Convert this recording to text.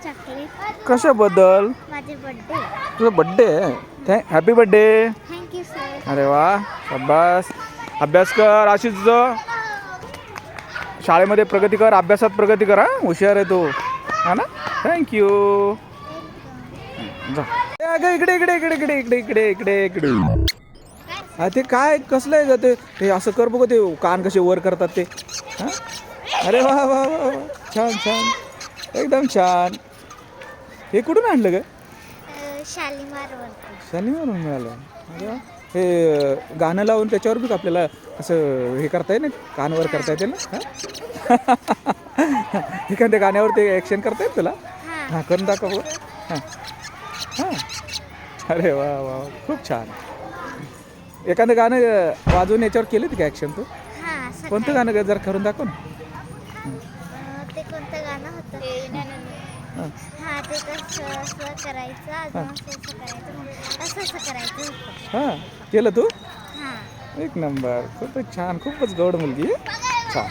Chocolate कशाबद्दल? माझे birthday. तुझा बड्डे आहे. Happy birthday. Thank you sir. अरे वा शाबास. अभ्यास कर आशिष. तुझं शाळेमध्ये प्रगती कर, अभ्यासात प्रगती कर. हा हुशार आहे तू हा ना. थँक्यू. जा इकडे इकडे इकडे इकडे इकडे इकडे इकडे इकडे. हा ते काय कसलं आहे ग ते? हे असं कर बघ, ते कान कसे वर करतात ते. हां अरे वा वा वा वा. छान छान एकदम छान. हे कुठून आणलं ग? शालीमारवरती. शालीमारहून मिळालं. अरे वा. हे गाणं लावून त्याच्यावर बी आपल्याला असं हे करता येईल ना, कान वर करता येते ना. एखाद्या गाण्यावर ते ॲक्शन करता येईल तुला? हां करून दाखव बघ. हां हां अरे वा वा खूप छान. एखादं गाणं वाजवून याच्यावर केलं ते का ॲक्शन तू? हां कोणतं गाणं जर करून दाखव ना. ते कोणतं गाणं होतं? हां ते कसं असं करायचं, अजून असं करायचं, असं करायचं होतं. हां केलं तू? हां एक नंबर. खूपच छान. खूपच गौड मुलगी. छान.